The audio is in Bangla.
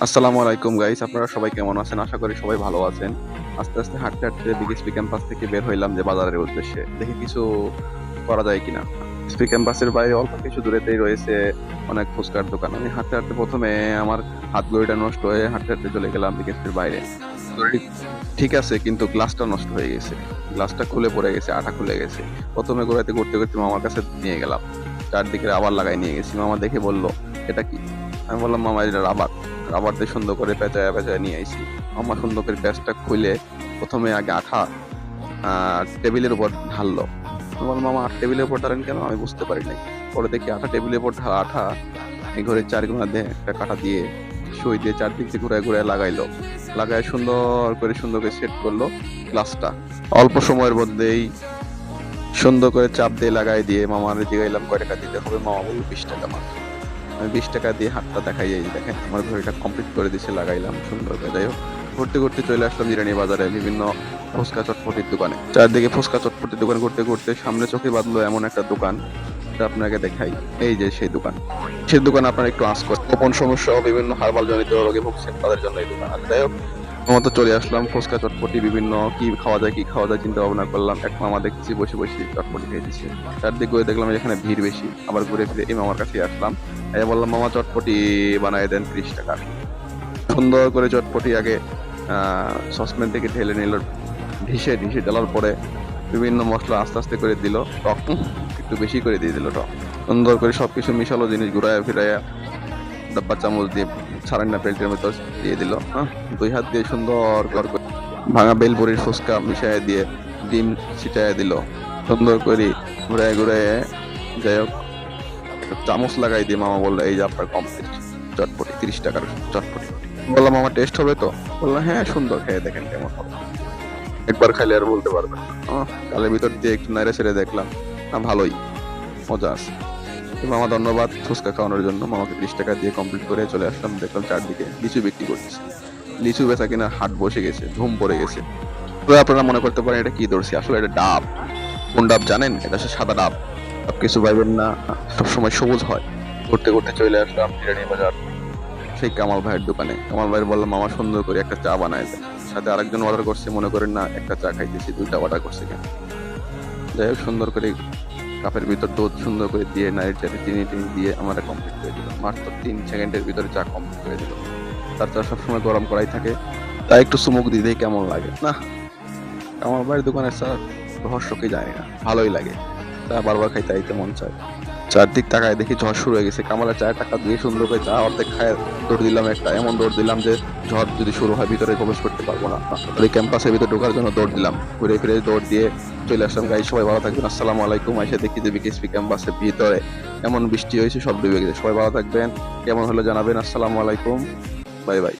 আসসালামু আলাইকুম গাইস, আপনারা সবাই কেমন আছেন? আশা করি সবাই ভালো আছেন। আস্তে আস্তে হাঁটতে হাঁটতে বিকেএসপি ক্যাম্পাস থেকে বের হইলাম যে বাজারের উদ্দেশ্যে, দেখি কিছু করা যায় কিনা। এসপি ক্যাম্পাসের বাইরে অল্প কিছু দূরেতেই রয়েছে অনেক ফুচকার দোকান। আমি হাঁটতে হাঁটতে প্রথমে আমার হাত ঘড়িটা নষ্ট হয়ে হাঁটতে হাঁটতে চলে গেলাম বিকেএসপির বাইরে। ঘড়ি ঠিক আছে, কিন্তু গ্লাসটা নষ্ট হয়ে গেছে। গ্লাসটা খুলে পড়ে গেছে, আঠা খুলে গেছে। প্রথমে ঘোরাতে করতে করতে মামার কাছে নিয়ে গেলাম, চারদিকে আবার লাগাই নিয়ে গেছি। মামা দেখে বলল, এটা কি? আমি বললাম, মামা এটা রাবার। রাবার দিয়ে সুন্দর করে পেঁচায় পেঁচায় নিয়ে আইছি। মামা সুন্দর করে প্যাঁচটা খুলে প্রথমে আগে আঠা টেবিলের উপর ঢাললো। আমি বললাম, মামা আঠা টেবিলের উপর ঢালেন কেন? আমি বুঝতে পারি নাই। পরে দেখি আঠা টেবিলের উপর ঢালা আঠা এই ঘরের চার কোণা দিয়ে একটা কাঁটা দিয়ে সুই দিয়ে চারদিক দিয়ে ঘুরে ঘুরে লাগাইলো। লাগায় সুন্দর করে সেট করলো গ্লাসটা। অল্প সময়ের মধ্যেই সুন্দর করে চাপ দিয়ে লাগাই দিয়ে মামার জিগাইলাম কয় টাকা দিতে হবে। মামা বললো 20 টাকা মাত্র। আমি 20 টাকা দিয়ে হাতটা দেখাই, এই দেখেন আমার ঘড়িটা কমপ্লিট করে দিছে, লাগাইলাম সুন্দর করে। যাই হোক, ঘুরতে ঘুরতে চলে আসলাম জিরানি বাজারে বিভিন্ন ফুচকা চটপটির দোকানে। চারদিকে ফুচকা চটপটির দোকান ঘুরতে ঘুরতে সামনে চোখে বাঁধলো এমন একটা দোকান, এটা আপনাকে দেখাই। এই যে সেই দোকান, সেই দোকান আপনারা একটু আঁচ করেন। গোপন সমস্যা ও বিভিন্ন হার্বাল জনিত রোগে ভুগছেন তাদের জন্য এই দোকান। আর যাই হোক, মতো চলে আসলাম ফুচকা চটপটি বিভিন্ন কি খাওয়া যায় চিন্তা ভাবনা করলাম। এক মামা দেখছি বসে বসে চটপটি খাইতেছে। চারদিক ঘুরে দেখলাম এখানে ভিড় বেশি, আবার ঘুরে ফিরে এই মামার কাছে আসলাম। বললাম, মামা চটপটি বানাই দেন 30 টাকার। সুন্দর করে চটপটি আগে সসপ্যান থেকে ঢেলে নিল, ঢিসে ঢিসে ঢালার পরে বিভিন্ন মশলা আস্তে আস্তে করে দিল। টক একটু বেশি করে দিয়ে দিল টক। সুন্দর করে সবকিছু মিশালো, জিনিস ঘুরাইয়া ফিরাইয়া ডাব্বা চামচ দিয়ে সারান্না প্লেটের মতো দিয়ে দিল। দুই হাত দিয়ে সুন্দর করে ভাঙা বেলপুরির ফুচকা মিশাই দিয়ে ডিম ছিটাই দিল সুন্দর করে ঘুরায় ঘুরায়। যাই হোক, চামচ লাগাই দিয়ে মামা বললো, এই যে আপনার কমপ্লিট চটপটি, 30 টাকার চটপটি। বললাম, মামা টেস্ট হবে তো? বললাম, হ্যাঁ সুন্দর, খেয়ে দেখেন কেমন হবে। একবার খাইলে আর বলতে পারবেন না। কালের ভিতর দিয়ে একটু নাইড়ে ছেড়ে দেখলাম, না ভালোই, মজা আছে। মামা ধন্যবাদ ফুচকা খাওয়ানোর জন্য। মামাকে 30 টাকা দিয়ে কমপ্লিট করে চলে আসলাম। দেখলাম চারদিকে লিচু বিক্রি করতেছে। লিচু বেচা কিনা হাট বসে গেছে, ধুম পড়ে গেছে। তো আপনারা মনে করতে পারেন এটা কি ধরছি, আসলে এটা ডাব। কোন ডাব জানেন? এটা হচ্ছে সাদা ডাব। সব কিছু পাইবেন না, সবসময় সবুজ হয়। ঘুরতে ঘুরতে চলে আসলাম বিরিয়ানি বাজার, সেই কামাল ভাইয়ের দোকানে। কামাল ভাই বললাম, মামা সুন্দর করে একটা চা বানায় দেন। সাথে আরেকজন অর্ডার করছে, মনে করেন না একটা চা খাইতেছি, 2টা অর্ডার করছে কেন। যাই হোক, সুন্দর করে কাপের ভিতর দুধ সুন্দর করে দিয়ে নাইট চাতে চিনি টিনি দিয়ে আমার কমপ্লিট করে দিল। মাত্র 3 সেকেন্ডের ভিতরে চা কমপ্লিট করে দিল। তার চা সবসময় গরম করাই থাকে, তাই একটু চুমুক দিতেই কেমন লাগে না। আমার বাড়ির দোকানের চা রহস্য কি জানি না, ভালোই লাগে। চা বারবার খাইতে আইতে মন চায়। চারদিক তাকায় দেখি ঝড় শুরু হয়ে গেছে। কামালের 4 টাকা দিয়ে সুন্দর করে চা অর্ধেক খায় দৌড় দিলাম একটা, এমন দৌড় দিলাম যে ঝড় যদি শুরু হয় ভিতরে প্রবেশ করতে পারবো না। ওই ক্যাম্পাসের ভিতরে ঢোকার জন্য দৌড় দিলাম, ঘুরে ফিরে দৌড় দিয়ে চলে আসলাম। গাইস সবাই ভালো থাকবেন, আসসালামু আলাইকুম। এসে দেখি যে বিকেএসপি ক্যাম্পাসের ভিতরে এমন বৃষ্টি হয়েছে, সব ডুবে গেছে। সবাই ভালো থাকবেন, কেমন হলো জানাবেন। আসসালামু আলাইকুম, বাই বাই।